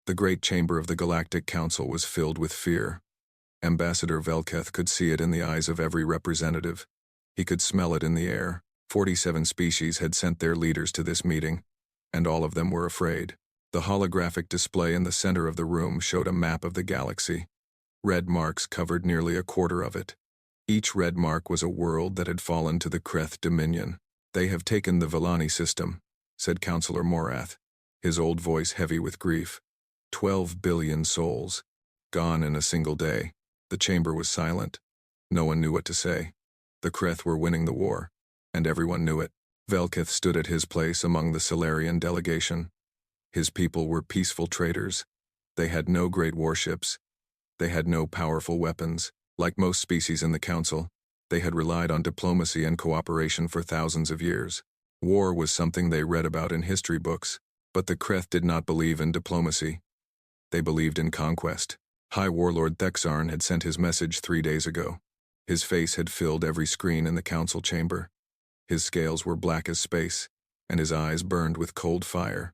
The great chamber of the Galactic Council was filled with fear. Ambassador Velketh could see it in the eyes of every representative. He could smell it in the air. 47 species had sent their leaders to this meeting, and all of them were afraid. The holographic display in the center of the room showed a map of the galaxy. Red marks covered nearly a quarter of it. Each red mark was a world that had fallen to the Kreth dominion. "They have taken the Villani system," said Councillor Morath, his old voice heavy with grief. 12 billion souls, gone in a single day. The chamber was silent. No one knew what to say. The Kreth were winning the war, and everyone knew it. Velketh stood at his place among the Solarian delegation. His people were peaceful traders. They had no great warships. They had no powerful weapons. Like most species in the Council, they had relied on diplomacy and cooperation for thousands of years. War was something they read about in history books, but the Kreth did not believe in diplomacy. They believed in conquest. High Warlord Thexarn had sent his message 3 days ago. His face had filled every screen in the council chamber. His scales were black as space, and his eyes burned with cold fire.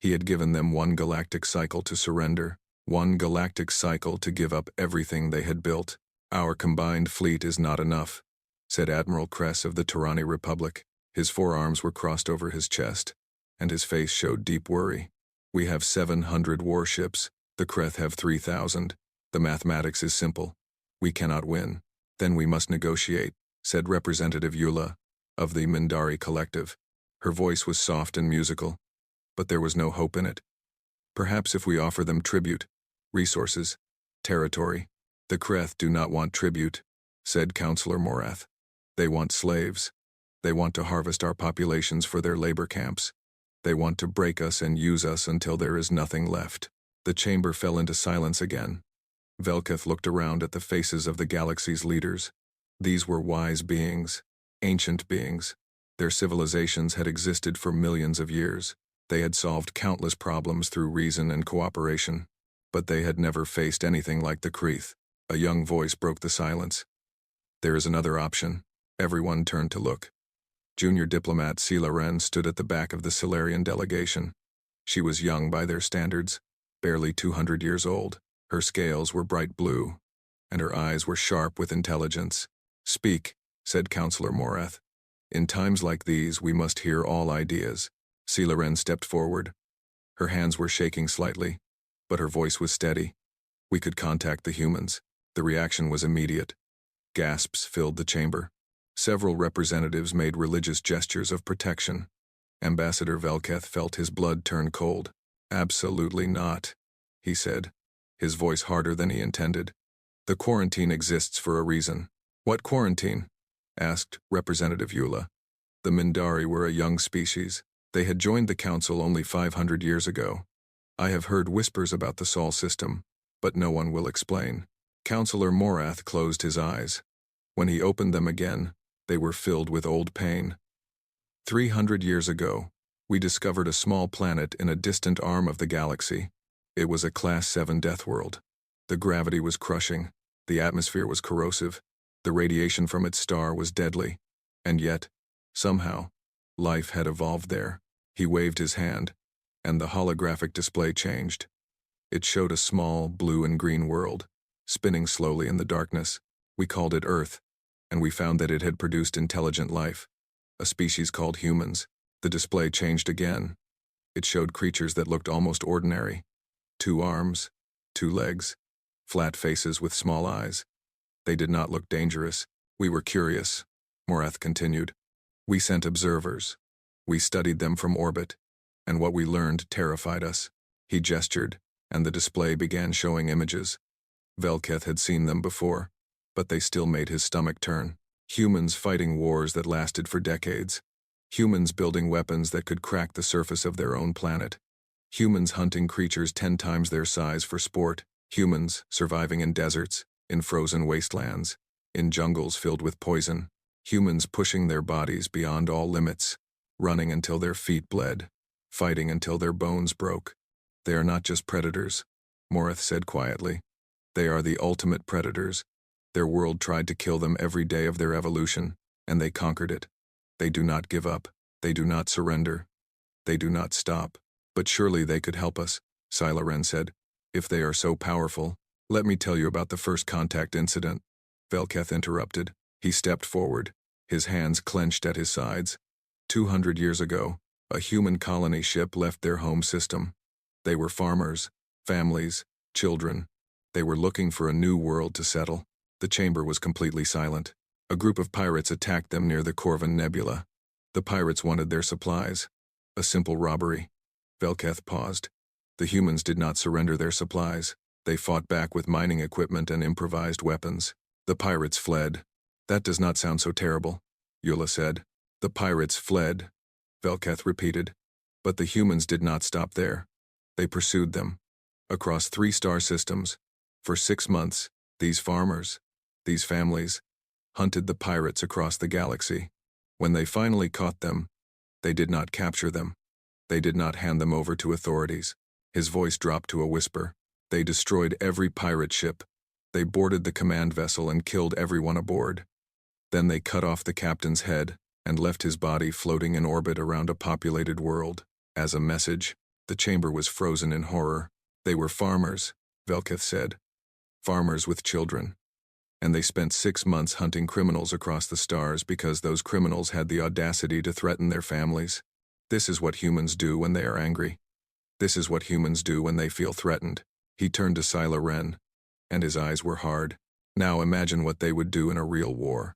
He had given them 1 galactic cycle to surrender, 1 galactic cycle to give up everything they had built. "Our combined fleet is not enough," said Admiral Kress of the Turani Republic. His forearms were crossed over his chest, and his face showed deep worry. "We have 700 warships. The Kreth have 3,000. The mathematics is simple. We cannot win. Then we must negotiate," said Representative Eula of the Mindari Collective. Her voice was soft and musical, but there was no hope in it. "Perhaps if we offer them tribute, resources, territory." "The Kreth do not want tribute," said Councillor Morath. "They want slaves. They want to harvest our populations for their labor camps. They want to break us and use us until there is nothing left." The chamber fell into silence again. Velketh looked around at the faces of the galaxy's leaders. These were wise beings, ancient beings. Their civilizations had existed for millions of years. They had solved countless problems through reason and cooperation, but they had never faced anything like the Kreth. A young voice broke the silence. "There is another option." Everyone turned to look. Junior diplomat Sela Wren stood at the back of the Solarian delegation. She was young by their standards, barely 200 years old. Her scales were bright blue, and her eyes were sharp with intelligence. "Speak," said Councillor Morath. "In times like these, we must hear all ideas." Sela Wren stepped forward. Her hands were shaking slightly, but her voice was steady. "We could contact the humans." The reaction was immediate. Gasps filled the chamber. Several representatives made religious gestures of protection. Ambassador Velketh felt his blood turn cold. "Absolutely not," he said, his voice harder than he intended. "The quarantine exists for a reason." "What quarantine?" asked Representative Eula. The Mindari were a young species. They had joined the Council only 500 years ago. "I have heard whispers about the Sol system, but no one will explain." Councillor Morath closed his eyes. When he opened them again, they were filled with old pain. 300 years ago, we discovered a small planet in a distant arm of the galaxy. It was a Class 7 death world. The gravity was crushing, the atmosphere was corrosive, the radiation from its star was deadly, and yet, somehow, life had evolved there. He waved his hand, and the holographic display changed. It showed a small blue and green world, spinning slowly in the darkness. We called it Earth, and we found that it had produced intelligent life, a species called humans. The display changed again. It showed creatures that looked almost ordinary. 2 arms, 2 legs, flat faces with small eyes. They did not look dangerous. "We were curious," Morath continued. "We sent observers. We studied them from orbit, and what we learned terrified us." He gestured, and the display began showing images. Velketh had seen them before, but they still made his stomach turn. Humans fighting wars that lasted for decades. Humans building weapons that could crack the surface of their own planet. Humans hunting creatures 10 times their size for sport. Humans surviving in deserts, in frozen wastelands, in jungles filled with poison. Humans pushing their bodies beyond all limits, running until their feet bled, fighting until their bones broke. "They are not just predators," Morath said quietly. "They are the ultimate predators. Their world tried to kill them every day of their evolution, and they conquered it. They do not give up. They do not surrender. They do not stop. But surely they could help us," Ren said. If they are so powerful, let me tell you about the first contact incident. Velketh interrupted. He stepped forward, his hands clenched at his sides. 200 years ago, a human colony ship left their home system. They were farmers, families, children. They were looking for a new world to settle. The chamber was completely silent. A group of pirates attacked them near the Corvin Nebula. The pirates wanted their supplies. A simple robbery. Velketh paused. The humans did not surrender their supplies. They fought back with mining equipment and improvised weapons. The pirates fled. That does not sound so terrible, Eula said. The pirates fled, Velketh repeated. But the humans did not stop there. They pursued them. Across 3 star systems. For 6 months, these farmers, these families, hunted the pirates across the galaxy. When they finally caught them, they did not capture them. They did not hand them over to authorities. His voice dropped to a whisper. They destroyed every pirate ship. They boarded the command vessel and killed everyone aboard. Then they cut off the captain's head and left his body floating in orbit around a populated world. As a message, the chamber was frozen in horror. They were farmers, Velketh said. Farmers with children. And they spent 6 months hunting criminals across the stars because those criminals had the audacity to threaten their families. This is what humans do when they are angry. This is what humans do when they feel threatened. He turned to Ren, and his eyes were hard. Now imagine what they would do in a real war.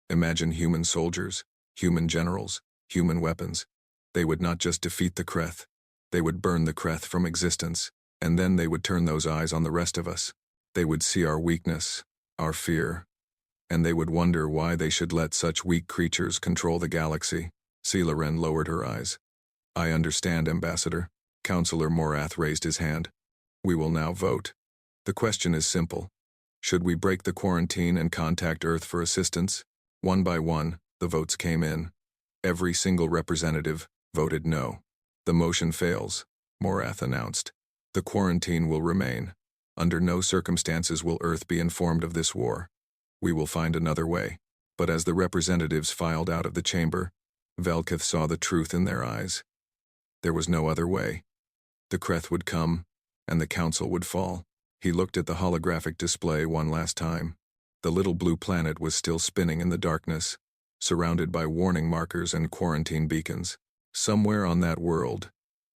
Imagine human soldiers, human generals, human weapons. They would not just defeat the Kreth. They would burn the Kreth from existence, and then they would turn those eyes on the rest of us. They would see our weakness, our fear, and they would wonder why they should let such weak creatures control the galaxy. Ren lowered her eyes. I understand, Ambassador. Counselor Morath raised his hand. We will now vote. The question is simple. Should we break the quarantine and contact Earth for assistance? One by one, the votes came in. Every single representative voted no. The motion fails, Morath announced. The quarantine will remain. Under no circumstances will Earth be informed of this war. We will find another way. But as the representatives filed out of the chamber, Velketh saw the truth in their eyes. There was no other way. The Kreth would come, and the council would fall. He looked at the holographic display one last time. The little blue planet was still spinning in the darkness, surrounded by warning markers and quarantine beacons. Somewhere on that world,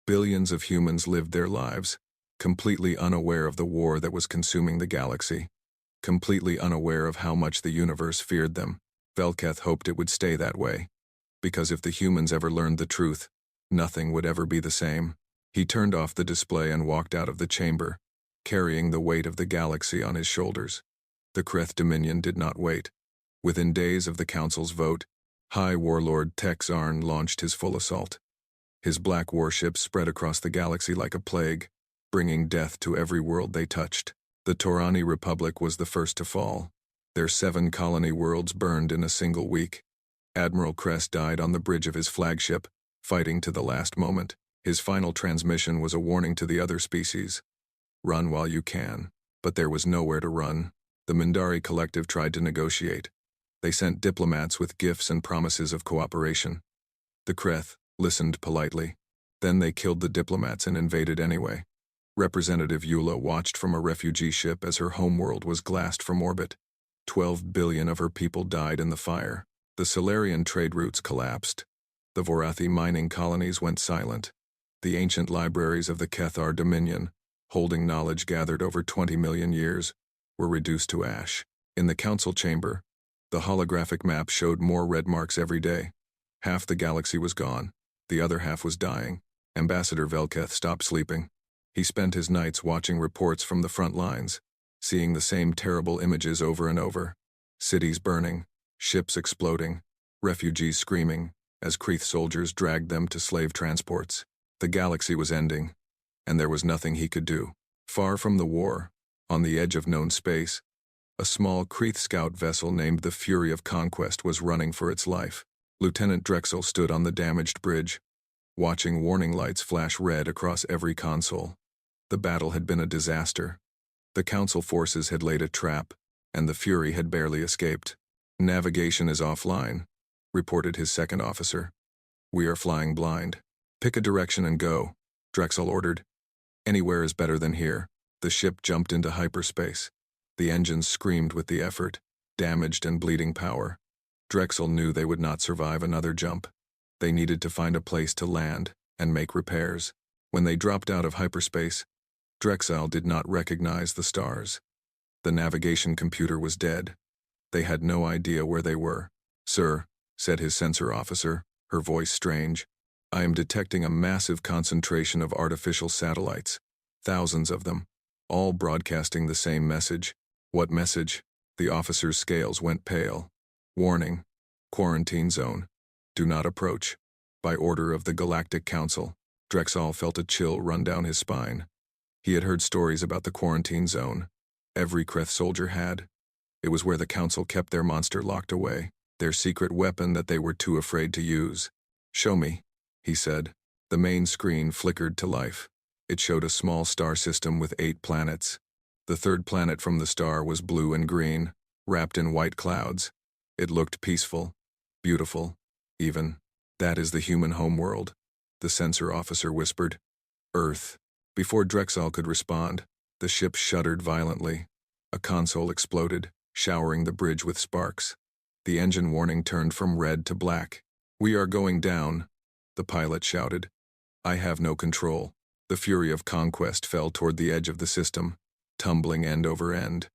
billions of humans lived their lives, completely unaware of the war that was consuming the galaxy, completely unaware of how much the universe feared them. Velketh hoped it would stay that way, because if the humans ever learned the truth, nothing would ever be the same. He turned off the display and walked out of the chamber, carrying the weight of the galaxy on his shoulders. The Kreth Dominion did not wait. Within days of the Council's vote, High Warlord Texarn launched his full assault. His black warships spread across the galaxy like a plague, bringing death to every world they touched. The Torani Republic was the first to fall. Their 7 colony worlds burned in a single week. Admiral Kress died on the bridge of his flagship, fighting to the last moment. His final transmission was a warning to the other species. Run while you can. But there was nowhere to run. The Mindari Collective tried to negotiate. They sent diplomats with gifts and promises of cooperation. The Kreth listened politely. Then they killed the diplomats and invaded anyway. Representative Eula watched from a refugee ship as her homeworld was glassed from orbit. 12 billion of her people died in the fire. The Solarian trade routes collapsed. The Vorathi mining colonies went silent. The ancient libraries of the Kethar Dominion, holding knowledge gathered over 20 million years, were reduced to ash. In the council chamber, the holographic map showed more red marks every day. Half the galaxy was gone. The other half was dying. Ambassador Velketh stopped sleeping. He spent his nights watching reports from the front lines, seeing the same terrible images over and over. Cities burning, ships exploding, refugees screaming, as Kreth soldiers dragged them to slave transports. The galaxy was ending, and there was nothing he could do. Far from the war, on the edge of known space, a small Kreth scout vessel named the Fury of Conquest was running for its life. Lieutenant Drexel stood on the damaged bridge, watching warning lights flash red across every console. The battle had been a disaster. The Council forces had laid a trap, and the Fury had barely escaped. Navigation is offline, reported his second officer. We are flying blind. Pick a direction and go, Drexel ordered. Anywhere is better than here. The ship jumped into hyperspace. The engines screamed with the effort, damaged and bleeding power. Drexel knew they would not survive another jump. They needed to find a place to land and make repairs. When they dropped out of hyperspace, Drexel did not recognize the stars. The navigation computer was dead. They had no idea where they were. "Sir," said his sensor officer, her voice strange, "I am detecting a massive concentration of artificial satellites. Thousands of them, all broadcasting the same message." "What message?" The officer's scales went pale. "Warning. Quarantine zone. Do not approach. By order of the Galactic Council." Drexel felt a chill run down his spine. He had heard stories about the quarantine zone. Every Kreth soldier had. It was where the Council kept their monster locked away, their secret weapon that they were too afraid to use. "Show me," he said. The main screen flickered to life. It showed a small star system with 8 planets. The third planet from the star was blue and green, wrapped in white clouds. It looked peaceful, beautiful, even. "That is the human homeworld," the sensor officer whispered. "Earth." Before Drexel could respond, the ship shuddered violently. A console exploded, showering the bridge with sparks. The engine warning turned from red to black. "We are going down," the pilot shouted. "I have no control." The fury of conquest fell toward the edge of the system, tumbling end over end.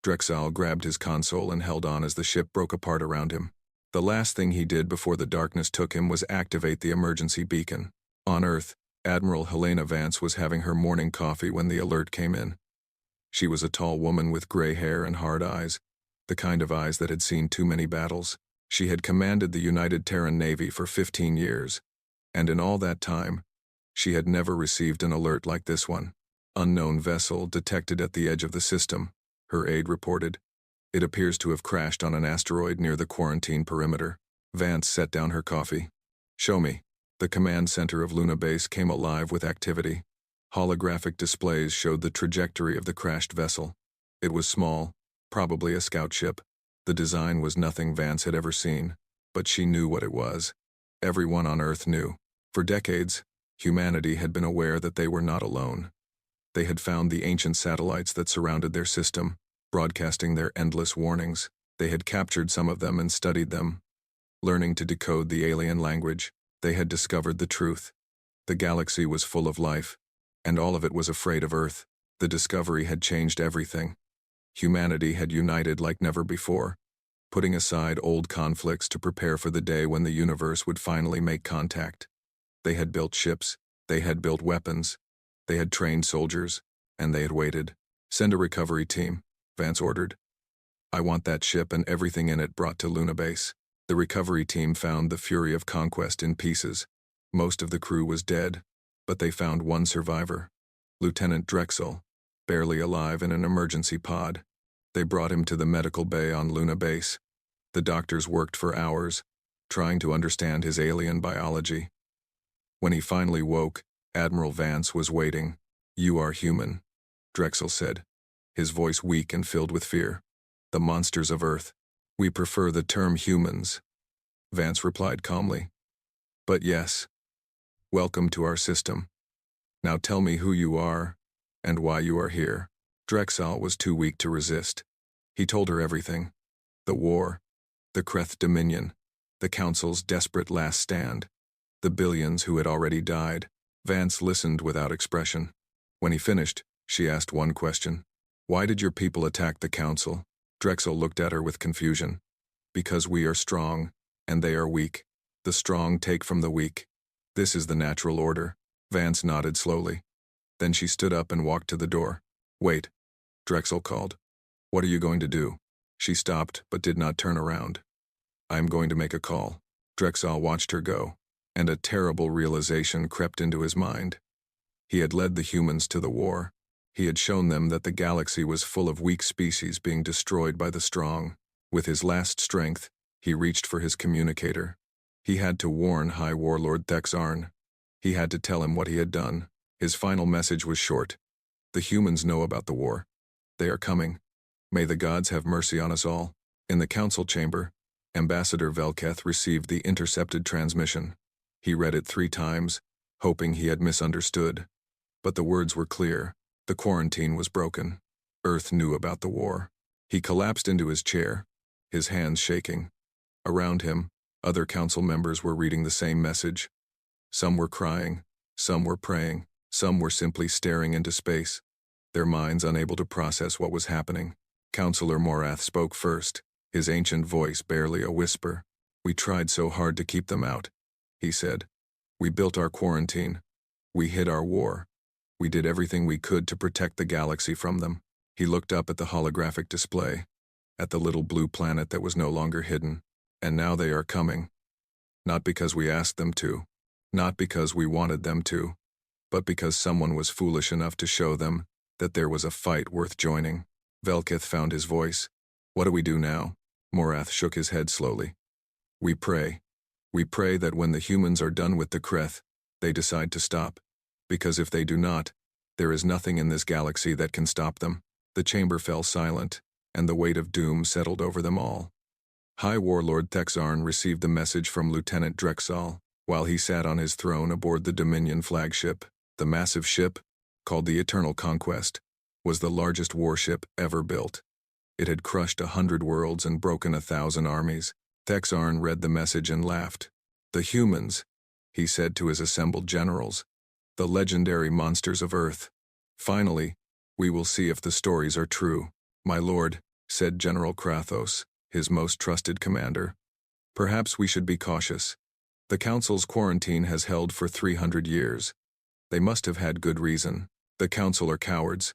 Drexel grabbed his console and held on as the ship broke apart around him. The last thing he did before the darkness took him was activate the emergency beacon. On Earth, Admiral Helena Vance was having her morning coffee when the alert came in. She was a tall woman with gray hair and hard eyes, the kind of eyes that had seen too many battles. She had commanded the United Terran Navy for 15 years, and in all that time, she had never received an alert like this one. "Unknown vessel detected at the edge of the system," her aide reported. "It appears to have crashed on an asteroid near the quarantine perimeter." Vance set down her coffee. "Show me." The command center of Luna Base came alive with activity. Holographic displays showed the trajectory of the crashed vessel. It was small, probably a scout ship. The design was nothing Vance had ever seen, but she knew what it was. Everyone on Earth knew. For decades, humanity had been aware that they were not alone. They had found the ancient satellites that surrounded their system, broadcasting their endless warnings. They had captured some of them and studied them. Learning to decode the alien language, they had discovered the truth. The galaxy was full of life, and all of it was afraid of Earth. The discovery had changed everything. Humanity had united like never before, putting aside old conflicts to prepare for the day when the universe would finally make contact. They had built ships, they had built weapons, they had trained soldiers, and they had waited. "Send a recovery team," Vance ordered. "I want that ship and everything in it brought to Luna Base." The recovery team found the fury of conquest in pieces. Most of the crew was dead, but they found one survivor, Lieutenant Drexel, barely alive in an emergency pod. They brought him to the medical bay on Luna Base. The doctors worked for hours, trying to understand his alien biology. When he finally woke, Admiral Vance was waiting. "You are human," Drexel said, his voice weak and filled with fear. "The monsters of Earth. We prefer the term humans," Vance replied calmly. "But yes. Welcome to our system. Now tell me who you are, and why you are here." Drexel was too weak to resist. He told her everything. The war, the Kreth Dominion, the Council's desperate last stand, the billions who had already died. Vance listened without expression. When he finished, she asked one question. "Why did your people attack the Council?" Drexel looked at her with confusion. "Because we are strong, and they are weak. The strong take from the weak. This is the natural order." Vance nodded slowly. Then she stood up and walked to the door. "Wait," Drexel called. "What are you going to do?" She stopped, but did not turn around. "I am going to make a call." Drexel watched her go, and a terrible realization crept into his mind. He had led the humans to the war. He had shown them that the galaxy was full of weak species being destroyed by the strong. With his last strength, he reached for his communicator. He had to warn High Warlord Thexarn. He had to tell him what he had done. His final message was short. "The humans know about the war. They are coming. May the gods have mercy on us all." In the council chamber, Ambassador Velketh received the intercepted transmission. He read it 3 times, hoping he had misunderstood. But the words were clear. The quarantine was broken. Earth knew about the war. He collapsed into his chair, his hands shaking. Around him, other council members were reading the same message. Some were crying, some were praying, some were simply staring into space, their minds unable to process what was happening. Councillor Morath spoke first, his ancient voice barely a whisper. "We tried so hard to keep them out," he said. "We built our quarantine. We hid our war. We did everything we could to protect the galaxy from them." He looked up at the holographic display, at the little blue planet that was no longer hidden. "And now they are coming. Not because we asked them to, not because we wanted them to, but because someone was foolish enough to show them that there was a fight worth joining." Velketh found his voice. "What do we do now?" Morath shook his head slowly. "We pray. We pray that when the humans are done with the Kreth, they decide to stop. Because if they do not, there is nothing in this galaxy that can stop them." The chamber fell silent, and the weight of doom settled over them all. High Warlord Thexarn received the message from Lieutenant Drexel while he sat on his throne aboard the Dominion flagship. The massive ship, called the Eternal Conquest, was the largest warship ever built. It had crushed 100 worlds and broken 1,000 armies. Thexarn read the message and laughed. "The humans," he said to his assembled generals. "The legendary monsters of Earth. Finally, we will see if the stories are true." "My lord," said General Krathos, his most trusted commander, "perhaps we should be cautious. The Council's quarantine has held for 300 years. They must have had good reason." "The Council are cowards,"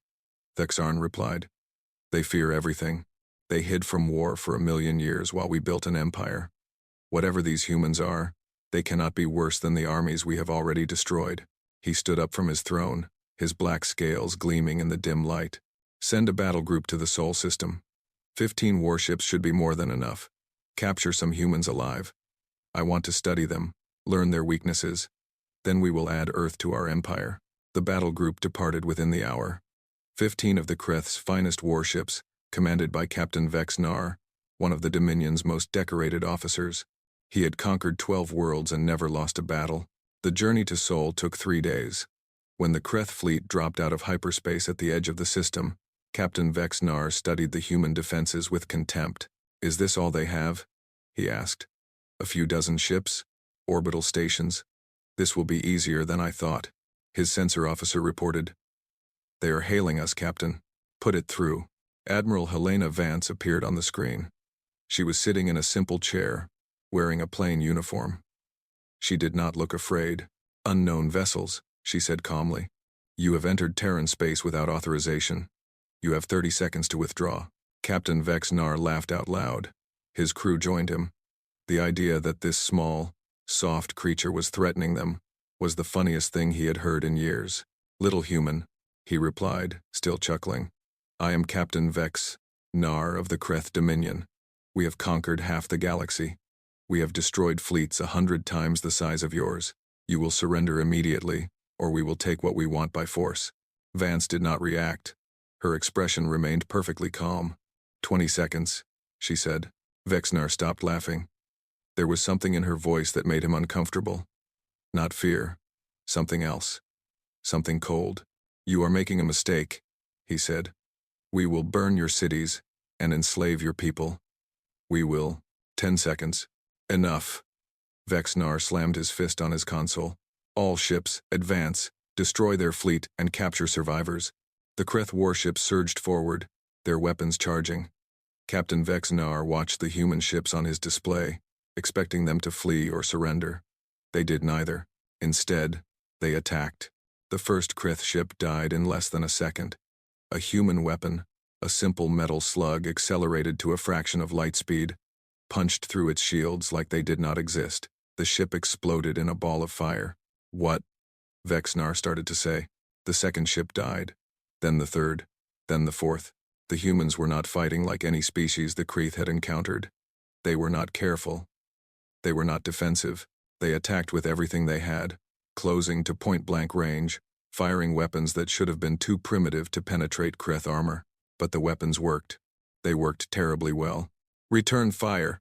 Thexarn replied. "They fear everything. They hid from war for 1,000,000 years while we built an empire. Whatever these humans are, they cannot be worse than the armies we have already destroyed." He stood up from his throne, his black scales gleaming in the dim light. "Send a battle group to the Sol system. 15 warships should be more than enough. Capture some humans alive. I want to study them, learn their weaknesses. Then we will add Earth to our empire." The battle group departed within the hour. 15 of the Kreth's finest warships, commanded by Captain Vex Nar, one of the Dominion's most decorated officers. He had conquered 12 worlds and never lost a battle. The journey to Sol took 3 days. When the Kreth fleet dropped out of hyperspace at the edge of the system, Captain Vex Nar studied the human defenses with contempt. "Is this all they have?" he asked. "A few dozen ships? Orbital stations? This will be easier than I thought." His sensor officer reported. "They are hailing us, Captain. Put it through." Admiral Helena Vance appeared on the screen. She was sitting in a simple chair, wearing a plain uniform. She did not look afraid. "Unknown vessels," she said calmly. "You have entered Terran space without authorization. You have 30 seconds to withdraw." Captain Vex Nar laughed out loud. His crew joined him. The idea that this small, soft creature was threatening them was the funniest thing he had heard in years. "Little human," he replied, still chuckling. "I am Captain Vex Nar of the Kreth Dominion. We have conquered half the galaxy. We have destroyed fleets 100 times the size of yours. You will surrender immediately, or we will take what we want by force." Vance did not react. Her expression remained perfectly calm. 20 seconds, she said. Vexnar stopped laughing. There was something in her voice that made him uncomfortable. Not fear. Something else. Something cold. "You are making a mistake," he said. "We will burn your cities and enslave your people. We will." 10 seconds. "Enough." Vexnar slammed his fist on his console. "All ships, advance, destroy their fleet, and capture survivors." The Kreth warships surged forward, their weapons charging. Captain Vexnar watched the human ships on his display, expecting them to flee or surrender. They did neither. Instead, they attacked. The first Kreth ship died in less than a second. A human weapon, a simple metal slug accelerated to a fraction of light speed, punched through its shields like they did not exist. The ship exploded in a ball of fire. "What?" Vexnar started to say. The second ship died. Then the third. Then the fourth. The humans were not fighting like any species the Kreth had encountered. They were not careful. They were not defensive. They attacked with everything they had, closing to point-blank range, firing weapons that should have been too primitive to penetrate Kreth armor. But the weapons worked. They worked terribly well. "Return fire!"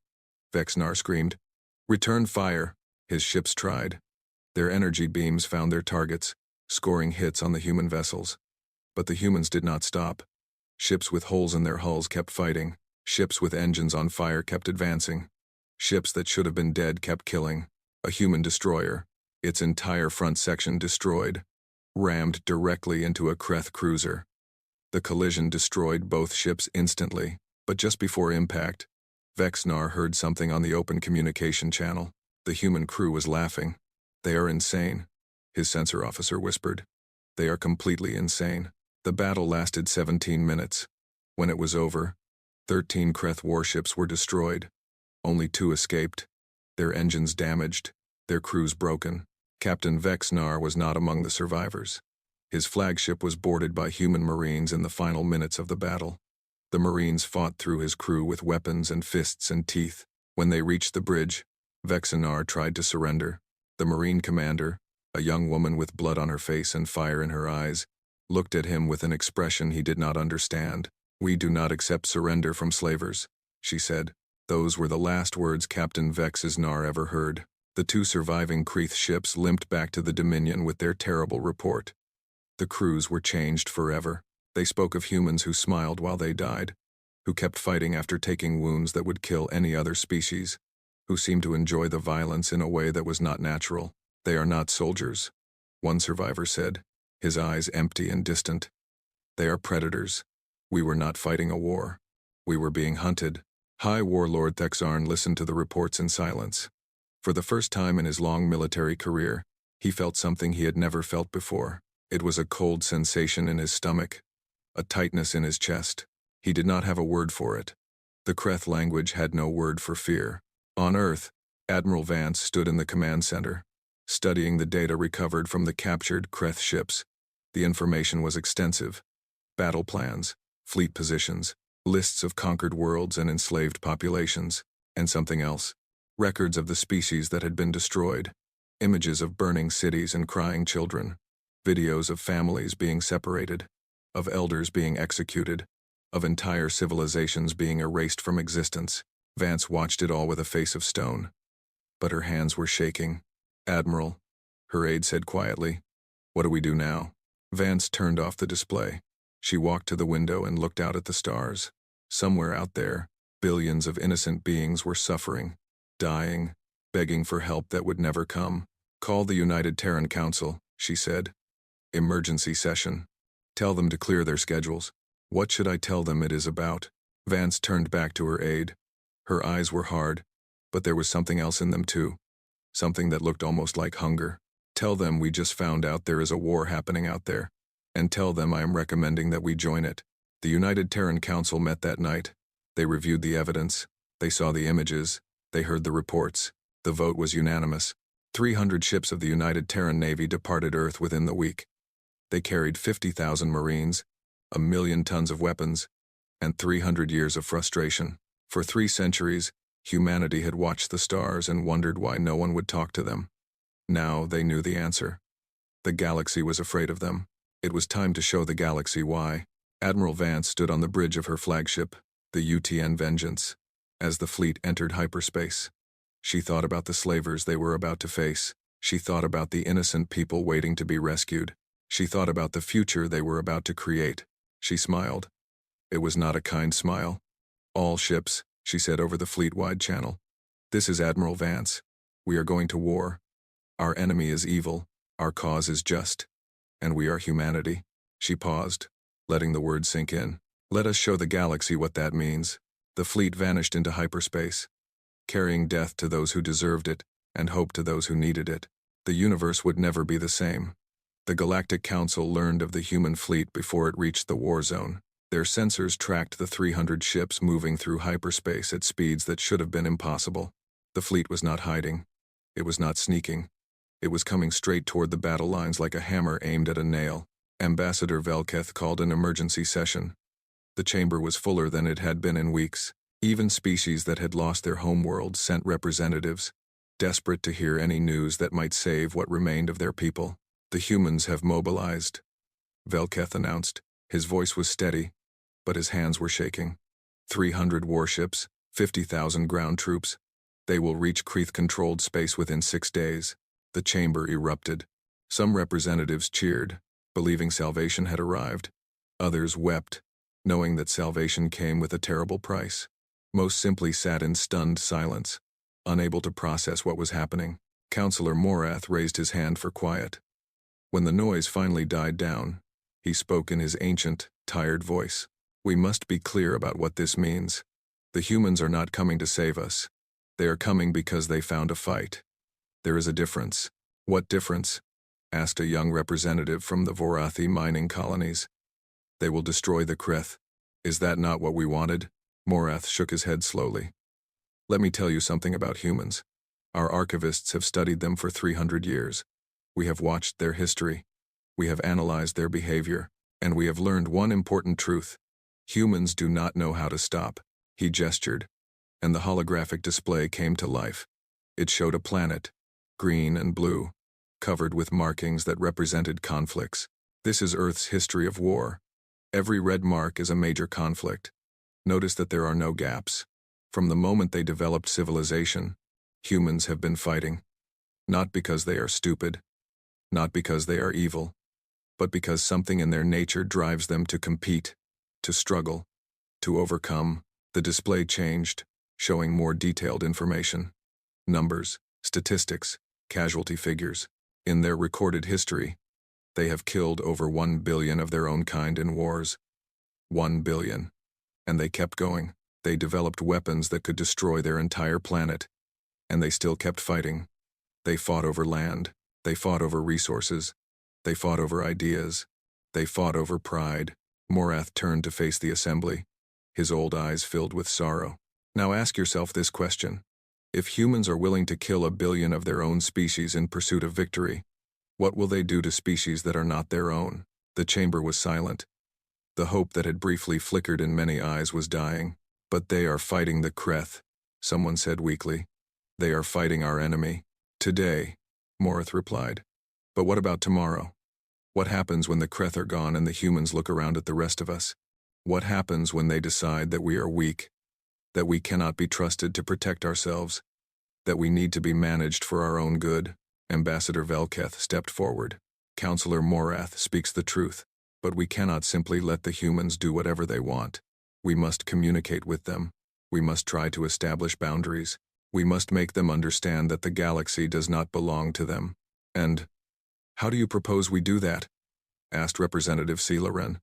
Vexnar screamed. "Return fire!" His ships tried. Their energy beams found their targets, scoring hits on the human vessels. But the humans did not stop. Ships with holes in their hulls kept fighting. Ships with engines on fire kept advancing. Ships that should have been dead kept killing. A human destroyer, its entire front section destroyed, rammed directly into a Kreth cruiser. The collision destroyed both ships instantly, but just before impact, Vexnar heard something on the open communication channel. The human crew was laughing. "They are insane," his sensor officer whispered. "They are completely insane." The battle lasted 17 minutes. When it was over, 13 Kreth warships were destroyed. Only 2 escaped, their engines damaged, their crews broken. Captain Vexnar was not among the survivors. His flagship was boarded by human Marines in the final minutes of the battle. The Marines fought through his crew with weapons and fists and teeth. When they reached the bridge, Vexnar tried to surrender. The Marine commander, a young woman with blood on her face and fire in her eyes, looked at him with an expression he did not understand. "We do not accept surrender from slavers," she said. Those were the last words Captain Vexnar ever heard. The 2 surviving Kreth ships limped back to the Dominion with their terrible report. The crews were changed forever. They spoke of humans who smiled while they died, who kept fighting after taking wounds that would kill any other species, who seemed to enjoy the violence in a way that was not natural. "They are not soldiers," one survivor said, his eyes empty and distant. "They are predators. We were not fighting a war. We were being hunted." High Warlord Thexarn listened to the reports in silence. For the first time in his long military career, he felt something he had never felt before. It was a cold sensation in his stomach, a tightness in his chest. He did not have a word for it. The Kreth language had no word for fear. On Earth, Admiral Vance stood in the command center, studying the data recovered from the captured Kreth ships. The information was extensive. Battle plans, fleet positions, lists of conquered worlds and enslaved populations, and something else. Records of the species that had been destroyed. Images of burning cities and crying children. Videos of families being separated, of elders being executed, of entire civilizations being erased from existence. Vance watched it all with a face of stone. But her hands were shaking. "Admiral," her aide said quietly, "what do we do now?" Vance turned off the display. She walked to the window and looked out at the stars. Somewhere out there, billions of innocent beings were suffering, dying, begging for help that would never come. "Call the United Terran Council," she said. "Emergency session. Tell them to clear their schedules." "What should I tell them it is about?" Vance turned back to her aide. Her eyes were hard, but there was something else in them too. Something that looked almost like hunger. "Tell them we just found out there is a war happening out there. And tell them I am recommending that we join it." The United Terran Council met that night. They reviewed the evidence. They saw the images. They heard the reports. The vote was unanimous. 300 ships of the United Terran Navy departed Earth within the week. They carried 50,000 Marines, 1,000,000 tons of weapons, and 300 years of frustration. For 3 centuries, humanity had watched the stars and wondered why no one would talk to them. Now they knew the answer. The galaxy was afraid of them. It was time to show the galaxy why. Admiral Vance stood on the bridge of her flagship, the UTN Vengeance, as the fleet entered hyperspace. She thought about the slavers they were about to face. She thought about the innocent people waiting to be rescued. She thought about the future they were about to create. She smiled. It was not a kind smile. "All ships," she said over the fleet-wide channel. "This is Admiral Vance. We are going to war. Our enemy is evil. Our cause is just. And we are humanity." She paused, letting the words sink in. "Let us show the galaxy what that means." The fleet vanished into hyperspace, carrying death to those who deserved it and hope to those who needed it. The universe would never be the same. The Galactic Council learned of the human fleet before it reached the war zone. Their sensors tracked the 300 ships moving through hyperspace at speeds that should have been impossible. The fleet was not hiding. It was not sneaking. It was coming straight toward the battle lines like a hammer aimed at a nail. Ambassador Velketh called an emergency session. The chamber was fuller than it had been in weeks. Even species that had lost their homeworlds sent representatives, desperate to hear any news that might save what remained of their people. "The humans have mobilized," Velketh announced. His voice was steady, but his hands were shaking. 300 warships, 50,000 ground troops. They will reach Kreth-controlled space within 6 days. The chamber erupted. Some representatives cheered, believing salvation had arrived. Others wept, knowing that salvation came with a terrible price. Most simply sat in stunned silence, unable to process what was happening. Counselor Morath raised his hand for quiet. When the noise finally died down, he spoke in his ancient, tired voice. We must be clear about what this means. The humans are not coming to save us. They are coming because they found a fight. There is a difference. What difference? Asked a young representative from the Vorathi mining colonies. They will destroy the Krith. Is that not what we wanted? Morath shook his head slowly. Let me tell you something about humans. Our archivists have studied them for 300 years. We have watched their history. We have analyzed their behavior. And we have learned one important truth. Humans do not know how to stop. He gestured, and the holographic display came to life. It showed a planet, green and blue, covered with markings that represented conflicts. This is Earth's history of war. Every red mark is a major conflict. Notice that there are no gaps. From the moment they developed civilization, humans have been fighting. Not because they are stupid, not because they are evil, but because something in their nature drives them to compete, to struggle, to overcome. The display changed, showing more detailed information. Numbers, statistics, casualty figures. In their recorded history, they have killed over 1 billion of their own kind in wars. 1 billion. And they kept going. They developed weapons that could destroy their entire planet. And they still kept fighting. They fought over land. They fought over resources. They fought over ideas. They fought over pride. Morath turned to face the assembly, his old eyes filled with sorrow. Now ask yourself this question. If humans are willing to kill 1 billion of their own species in pursuit of victory, what will they do to species that are not their own? The chamber was silent. The hope that had briefly flickered in many eyes was dying. But they are fighting the Kreth, someone said weakly. They are fighting our enemy. Today, Morath replied. But what about tomorrow? What happens when the Kreth are gone and the humans look around at the rest of us? What happens when they decide that we are weak, that we cannot be trusted to protect ourselves, that we need to be managed for our own good? Ambassador Velketh stepped forward. Counselor Morath speaks the truth, but we cannot simply let the humans do whatever they want. We must communicate with them. We must try to establish boundaries. We must make them understand that the galaxy does not belong to them. And how do you propose we do that? Asked Representative Silaren.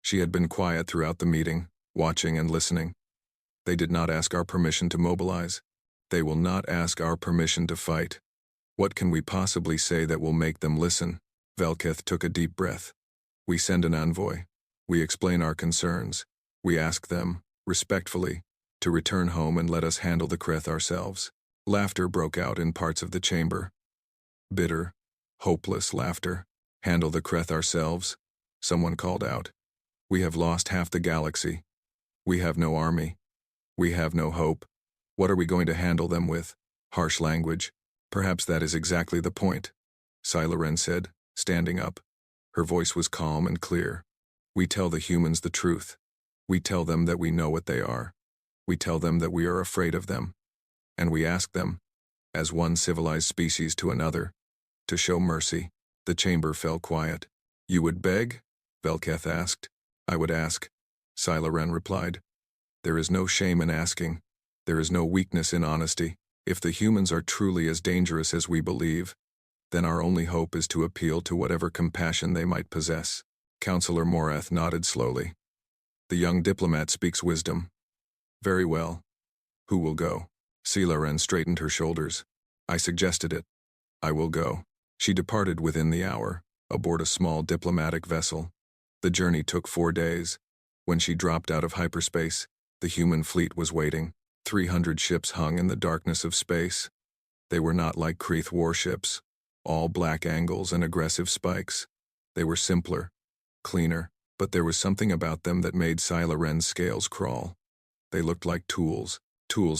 She had been quiet throughout the meeting, watching and listening. They did not ask our permission to mobilize. They will not ask our permission to fight. What can we possibly say that will make them listen? Velketh took a deep breath. We send an envoy. We explain our concerns. We ask them, respectfully, to return home and let us handle the Kreth ourselves. Laughter broke out in parts of the chamber. Bitter, hopeless laughter. Handle the Kreth ourselves? Someone called out. We have lost half the galaxy. We have no army. We have no hope. What are we going to handle them with? Harsh language. Perhaps that is exactly the point, Silaren said, standing up. Her voice was calm and clear. We tell the humans the truth. We tell them that we know what they are. We tell them that we are afraid of them. And we ask them, as one civilized species to another, to show mercy. The chamber fell quiet. You would beg? Velketh asked. I would ask, Silaren replied. There is no shame in asking. There is no weakness in honesty. If the humans are truly as dangerous as we believe, then our only hope is to appeal to whatever compassion they might possess. Counselor Morath nodded slowly. The young diplomat speaks wisdom. Very well. Who will go? Silaren straightened her shoulders. I suggested it. I will go. She departed within the hour, aboard a small diplomatic vessel. The journey took 4 days. When she dropped out of hyperspace, the human fleet was waiting. 300 ships hung in the darkness of space. They were not like Kreth warships, all black angles and aggressive spikes. They were simpler, cleaner, but there was something about them that made Silaren's scales crawl. They looked like tools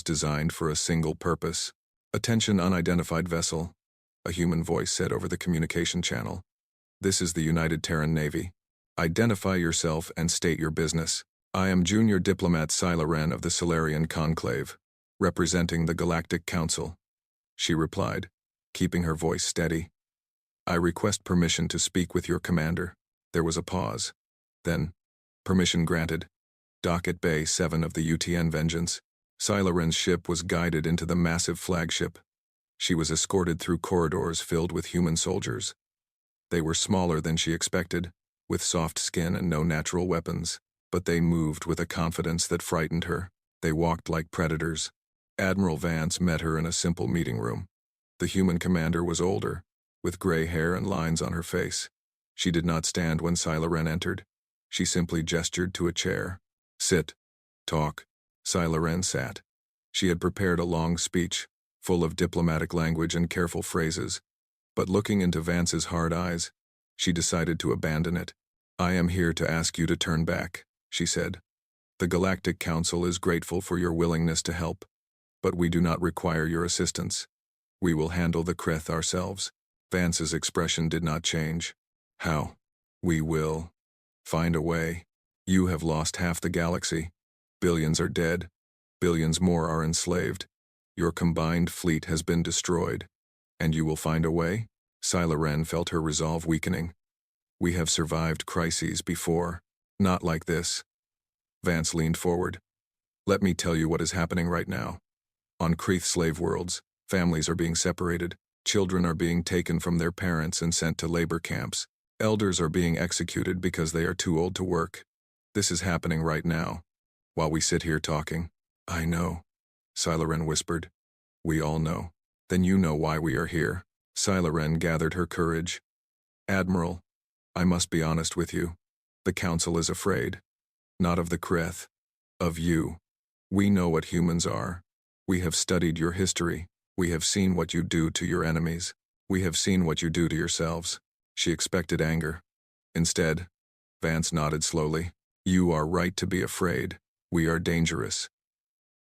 designed for a single purpose. Attention, unidentified vessel, a human voice said over the communication channel. This is the United Terran Navy. Identify yourself and state your business. I am Junior Diplomat Silaren of the Solarian Conclave, representing the Galactic Council, she replied, keeping her voice steady. I request permission to speak with your commander. There was a pause. Then, permission granted. Dock at Bay 7 of the UTN Vengeance. Silaren's ship was guided into the massive flagship. She was escorted through corridors filled with human soldiers. They were smaller than she expected, with soft skin and no natural weapons, but they moved with a confidence that frightened her. They walked like predators. Admiral Vance met her in a simple meeting room. The human commander was older, with gray hair and lines on her face. She did not stand when Silaren entered. She simply gestured to a chair. Sit. Talk. Silaren sat. She had prepared a long speech, full of diplomatic language and careful phrases, but looking into Vance's hard eyes, she decided to abandon it. I am here to ask you to turn back, she said. The Galactic Council is grateful for your willingness to help, but we do not require your assistance. We will handle the Kreth ourselves. Vance's expression did not change. How? We will find a way. You have lost half the galaxy. Billions are dead. Billions more are enslaved. Your combined fleet has been destroyed. And you will find a way? Silaren felt her resolve weakening. We have survived crises before. Not like this. Vance leaned forward. Let me tell you what is happening right now. On Kreth slave worlds, families are being separated. Children are being taken from their parents and sent to labor camps. Elders are being executed because they are too old to work. This is happening right now, while we sit here talking. I know, Silaren whispered. We all know. Then you know why we are here. Silaren gathered her courage. Admiral, I must be honest with you. The Council is afraid. Not of the Kreth. Of you. We know what humans are. We have studied your history. We have seen what you do to your enemies. We have seen what you do to yourselves. She expected anger. Instead, Vance nodded slowly. You are right to be afraid. We are dangerous.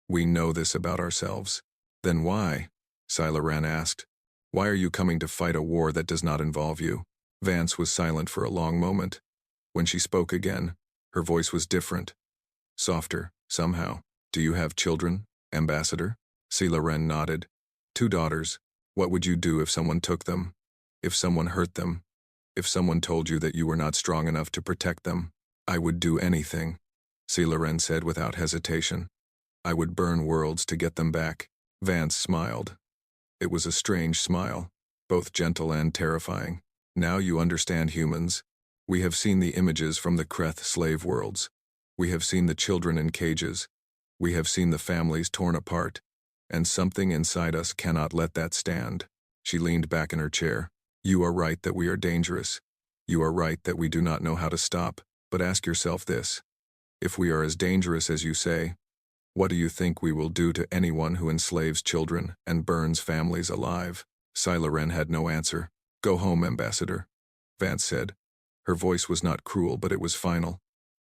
We know this about ourselves. Then why? Silaren asked. Why are you coming to fight a war that does not involve you? Vance was silent for a long moment. When she spoke again, her voice was different. Softer, somehow. Do you have children, Ambassador? Silaren nodded. 2 daughters. What would you do if someone took them? If someone hurt them? If someone told you that you were not strong enough to protect them? I would do anything, Silaren said without hesitation. I would burn worlds to get them back. Vance smiled. It was a strange smile, both gentle and terrifying. Now you understand humans. We have seen the images from the Kreth slave worlds. We have seen the children in cages. We have seen the families torn apart. And something inside us cannot let that stand. She leaned back in her chair. You are right that we are dangerous. You are right that we do not know how to stop. But ask yourself this. If we are as dangerous as you say, what do you think we will do to anyone who enslaves children and burns families alive? Silaren had no answer. Go home, Ambassador, Vance said. Her voice was not cruel, but it was final.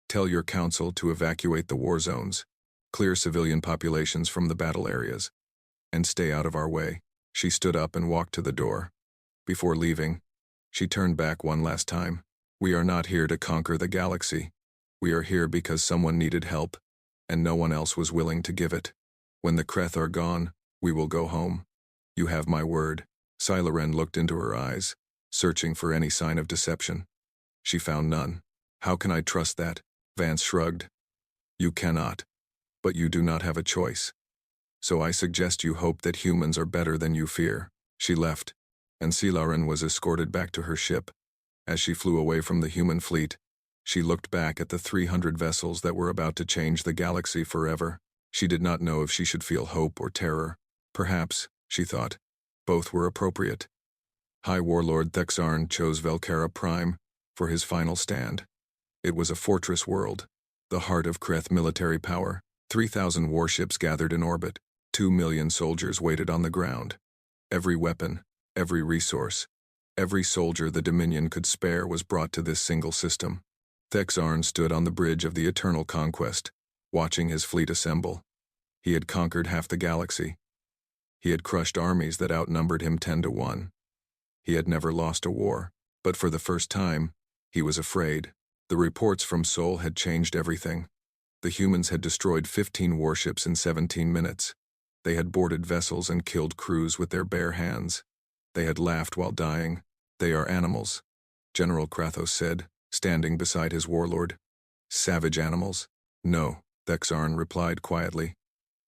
Tell your council to evacuate the war zones. Clear civilian populations from the battle areas. And stay out of our way. She stood up and walked to the door. Before leaving, she turned back one last time. We are not here to conquer the galaxy. We are here because someone needed help, and no one else was willing to give it. When the Kreth are gone, we will go home. You have my word. Silaren looked into her eyes, searching for any sign of deception. She found none. How can I trust that? Vance shrugged. You cannot. But you do not have a choice. So I suggest you hope that humans are better than you fear. She left, and Silaren was escorted back to her ship. As she flew away from the human fleet, she looked back at the 300 vessels that were about to change the galaxy forever. She did not know if she should feel hope or terror. Perhaps, she thought, both were appropriate. High Warlord Thexarn chose Velcara Prime for his final stand. It was a fortress world, the heart of Kreth military power. 3,000 warships gathered in orbit. 2 million soldiers waited on the ground. Every weapon, every resource, every soldier the Dominion could spare was brought to this single system. Thexarn stood on the bridge of the Eternal Conquest, watching his fleet assemble. He had conquered half the galaxy. He had crushed armies that outnumbered him 10-1. He had never lost a war, but for the first time, he was afraid. The reports from Sol had changed everything. The humans had destroyed 15 warships in 17 minutes. They had boarded vessels and killed crews with their bare hands. They had laughed while dying. They are animals, General Krathos said, standing beside his warlord. Savage animals? No, Thexarn replied quietly.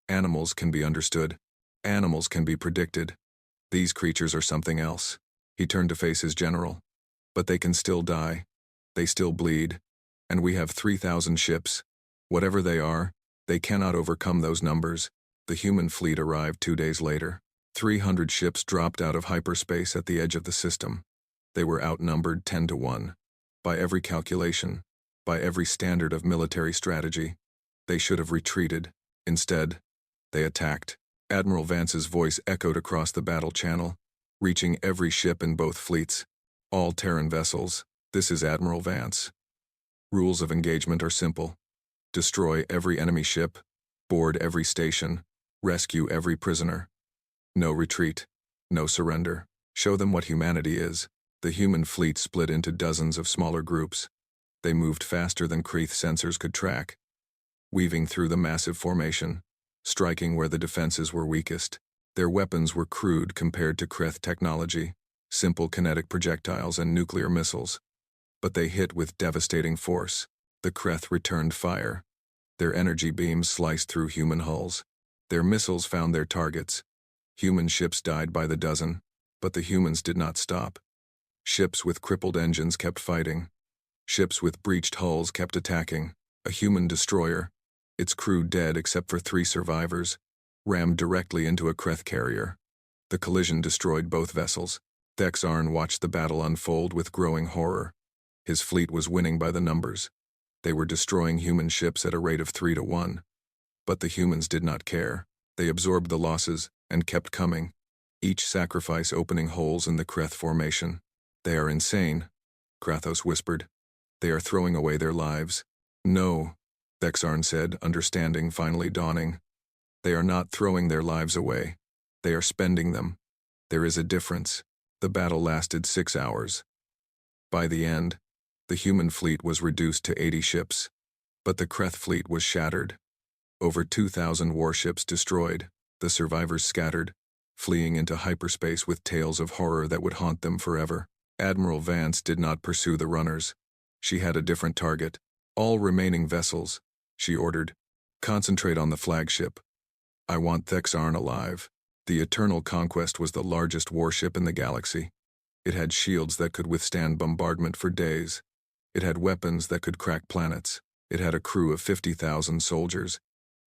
Animals can be understood. Animals can be predicted. These creatures are something else. He turned to face his general. But they can still die. They still bleed. And we have 3,000 ships. Whatever they are, they cannot overcome those numbers. The human fleet arrived 2 days later. 300 ships dropped out of hyperspace at the edge of the system. They were outnumbered 10 to 1. By every calculation, by every standard of military strategy, they should have retreated. Instead, they attacked. Admiral Vance's voice echoed across the battle channel, reaching every ship in both fleets. All Terran vessels, this is Admiral Vance. Rules of engagement are simple. Destroy every enemy ship, board every station, rescue every prisoner. No retreat, no surrender. Show them what humanity is. The human fleet split into dozens of smaller groups. They moved faster than Kreeth sensors could track, weaving through the massive formation, striking where the defenses were weakest. Their weapons were crude compared to Kreeth technology, simple kinetic projectiles and nuclear missiles. But they hit with devastating force. The Kreeth returned fire. Their energy beams sliced through human hulls. Their missiles found their targets. Human ships died by the dozen, but the humans did not stop. Ships with crippled engines kept fighting. Ships with breached hulls kept attacking. A human destroyer, its crew dead except for 3 survivors, rammed directly into a Kreeth carrier. The collision destroyed both vessels. Thexarn watched the battle unfold with growing horror. His fleet was winning by the numbers. They were destroying human ships at a rate of 3 to 1. But the humans did not care. They absorbed the losses and kept coming, each sacrifice opening holes in the Kreeth formation. They are insane, Krathos whispered. They are throwing away their lives. No, Thexarn said, understanding finally dawning. They are not throwing their lives away. They are spending them. There is a difference. The battle lasted 6 hours. By the end, the human fleet was reduced to 80 ships, but the Kreeth fleet was shattered. Over 2,000 warships destroyed, the survivors scattered, fleeing into hyperspace with tales of horror that would haunt them forever. Admiral Vance did not pursue the runners. She had a different target. All remaining vessels, she ordered, concentrate on the flagship. I want Thexarn alive. The Eternal Conquest was the largest warship in the galaxy. It had shields that could withstand bombardment for days. It had weapons that could crack planets. It had a crew of 50,000 soldiers,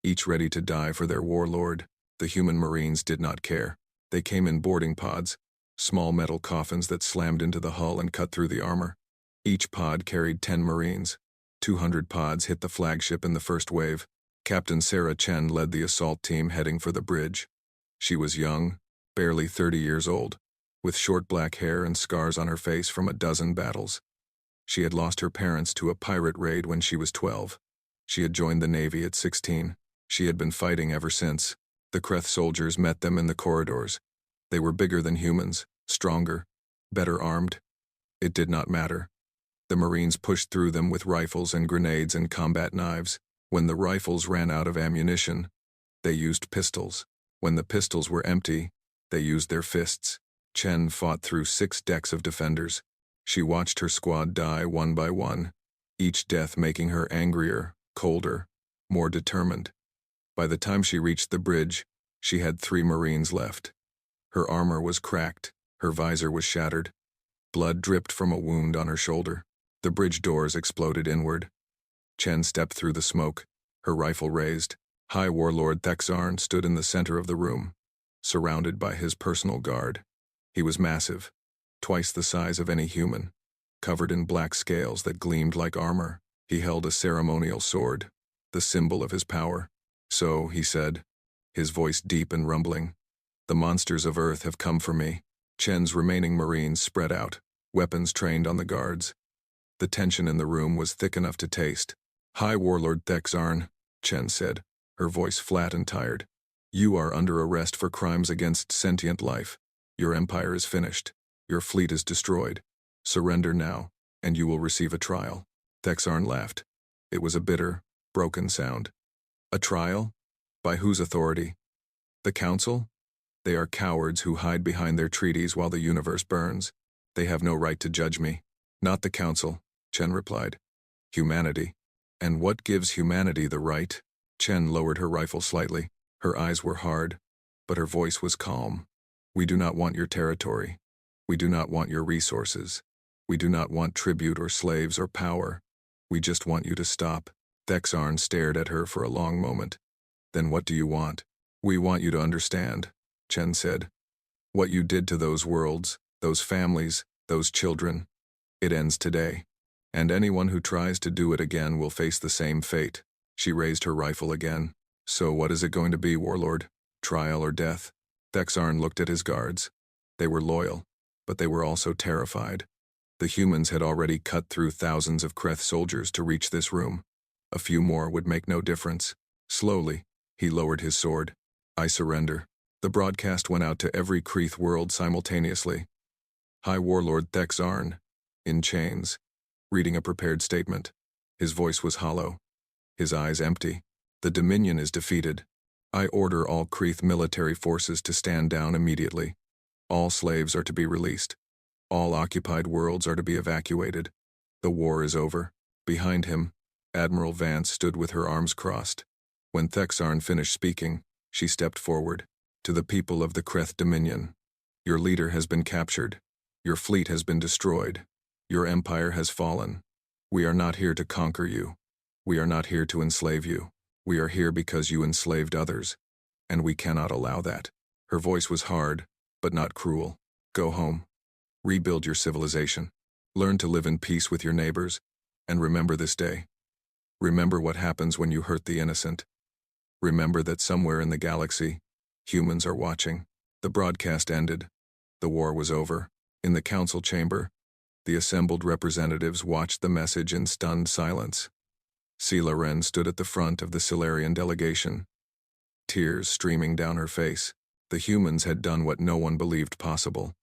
each ready to die for their warlord. The human Marines did not care. They came in boarding pods, small metal coffins that slammed into the hull and cut through the armor. Each pod carried 10 Marines. 200 pods hit the flagship in the first wave. Captain Sarah Chen led the assault team heading for the bridge. She was young, barely 30 years old, with short black hair and scars on her face from a dozen battles. She had lost her parents to a pirate raid when she was 12. She had joined the Navy at 16. She had been fighting ever since. The Kreeth soldiers met them in the corridors. They were bigger than humans, stronger, better armed. It did not matter. The Marines pushed through them with rifles and grenades and combat knives. When the rifles ran out of ammunition, they used pistols. When the pistols were empty, they used their fists. Chen fought through 6 decks of defenders. She watched her squad die one by one, each death making her angrier, colder, more determined. By the time she reached the bridge, she had 3 Marines left. Her armor was cracked, her visor was shattered. Blood dripped from a wound on her shoulder. The bridge doors exploded inward. Chen stepped through the smoke, her rifle raised. High Warlord Thexarn stood in the center of the room, surrounded by his personal guard. He was massive, twice the size of any human, covered in black scales that gleamed like armor. He held a ceremonial sword, the symbol of his power. So, he said, his voice deep and rumbling, the monsters of Earth have come for me. Chen's remaining Marines spread out, weapons trained on the guards. The tension in the room was thick enough to taste. High Warlord Thexarn, Chen said, her voice flat and tired. You are under arrest for crimes against sentient life. Your empire is finished. Your fleet is destroyed. Surrender now, and you will receive a trial. Thexarn laughed. It was a bitter, broken sound. A trial? By whose authority? The Council? They are cowards who hide behind their treaties while the universe burns. They have no right to judge me. Not the council, Chen replied. Humanity. And what gives humanity the right? Chen lowered her rifle slightly. Her eyes were hard, but her voice was calm. We do not want your territory. We do not want your resources. We do not want tribute or slaves or power. We just want you to stop. Thexarn stared at her for a long moment. Then what do you want? We want you to understand, Chen said. What you did to those worlds, those families, those children. It ends today. And anyone who tries to do it again will face the same fate. She raised her rifle again. So what is it going to be, Warlord? Trial or death? Thexarn looked at his guards. They were loyal, but they were also terrified. The humans had already cut through thousands of Kreth soldiers to reach this room. A few more would make no difference. Slowly, he lowered his sword. I surrender. The broadcast went out to every Kreth world simultaneously. High Warlord Thexarn, in chains, reading a prepared statement. His voice was hollow, his eyes empty. The Dominion is defeated. I order all Kreth military forces to stand down immediately. All slaves are to be released. All occupied worlds are to be evacuated. The war is over. Behind him, Admiral Vance stood with her arms crossed. When Thexarn finished speaking, she stepped forward. To the people of the Kreth Dominion, your leader has been captured. Your fleet has been destroyed. Your empire has fallen. We are not here to conquer you. We are not here to enslave you. We are here because you enslaved others, and we cannot allow that. Her voice was hard, but not cruel. Go home. Rebuild your civilization. Learn to live in peace with your neighbors, and remember this day. Remember what happens when you hurt the innocent. Remember that somewhere in the galaxy, humans are watching. The broadcast ended. The war was over. In the council chamber, the assembled representatives watched the message in stunned silence. Sela Ren stood at the front of the Silarian delegation, tears streaming down her face. The humans had done what no one believed possible.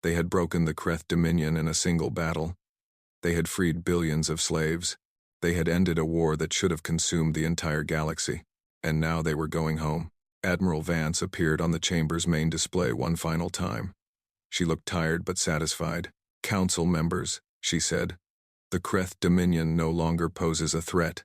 They had broken the Kreth Dominion in a single battle. They had freed billions of slaves. They had ended a war that should have consumed the entire galaxy. And now they were going home. Admiral Vance appeared on the chamber's main display one final time. She looked tired but satisfied. Council members, she said. The Kreth Dominion no longer poses a threat.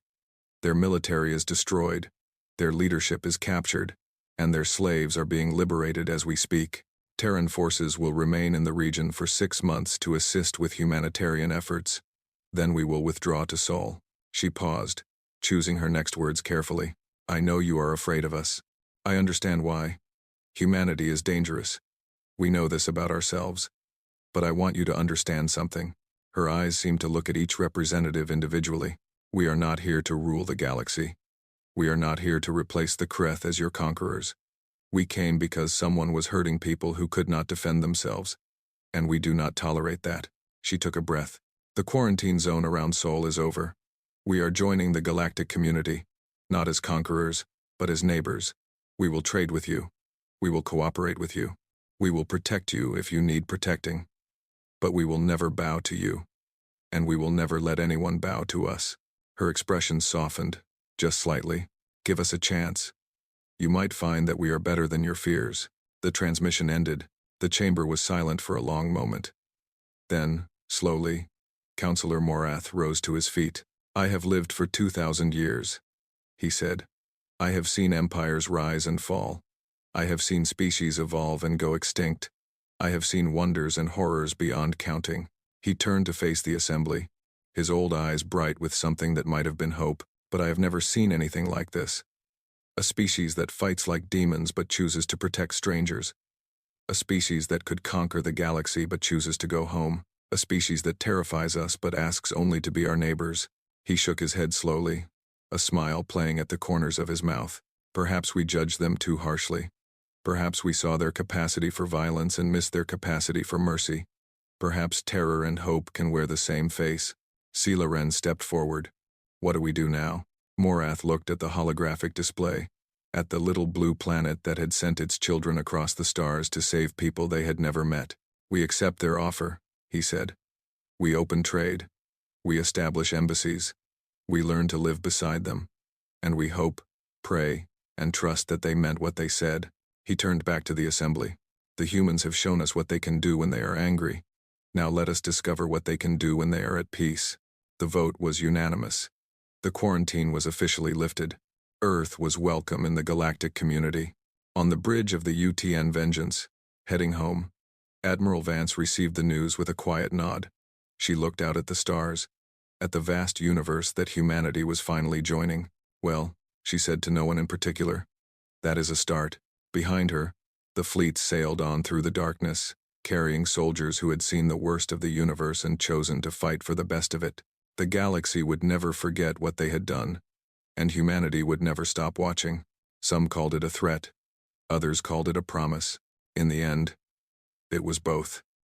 Their military is destroyed. Their leadership is captured. And their slaves are being liberated as we speak. Terran forces will remain in the region for 6 months to assist with humanitarian efforts. Then we will withdraw to Sol. She paused, choosing her next words carefully. I know you are afraid of us. I understand why. Humanity is dangerous. We know this about ourselves. But I want you to understand something. Her eyes seemed to look at each representative individually. We are not here to rule the galaxy. We are not here to replace the Kreth as your conquerors. We came because someone was hurting people who could not defend themselves. And we do not tolerate that. She took a breath. The quarantine zone around Sol is over. We are joining the galactic community, not as conquerors, but as neighbors. We will trade with you. We will cooperate with you. We will protect you if you need protecting. But we will never bow to you. And we will never let anyone bow to us. Her expression softened, just slightly. Give us a chance. You might find that we are better than your fears. The transmission ended. The chamber was silent for a long moment. Then, slowly, Councillor Morath rose to his feet. I have lived for 2,000 years, he said. I have seen empires rise and fall. I have seen species evolve and go extinct. I have seen wonders and horrors beyond counting. He turned to face the assembly, his old eyes bright with something that might have been hope, but I have never seen anything like this. A species that fights like demons but chooses to protect strangers. A species that could conquer the galaxy but chooses to go home. A species that terrifies us but asks only to be our neighbors. He shook his head slowly, a smile playing at the corners of his mouth. Perhaps we judged them too harshly. Perhaps we saw their capacity for violence and missed their capacity for mercy. Perhaps terror and hope can wear the same face. Sela Ren stepped forward. What do we do now? Morath looked at the holographic display, at the little blue planet that had sent its children across the stars to save people they had never met. We accept their offer, he said. We open trade. We establish embassies. We learn to live beside them. And we hope, pray, and trust that they meant what they said. He turned back to the assembly. The humans have shown us what they can do when they are angry. Now let us discover what they can do when they are at peace. The vote was unanimous. The quarantine was officially lifted. Earth was welcome in the galactic community. On the bridge of the UTN Vengeance, heading home, Admiral Vance received the news with a quiet nod. She looked out at the stars, at the vast universe that humanity was finally joining. Well, she said to no one in particular, that is a start. Behind her, the fleet sailed on through the darkness, carrying soldiers who had seen the worst of the universe and chosen to fight for the best of it. The galaxy would never forget what they had done, and humanity would never stop watching. Some called it a threat, others called it a promise. In the end, it was both.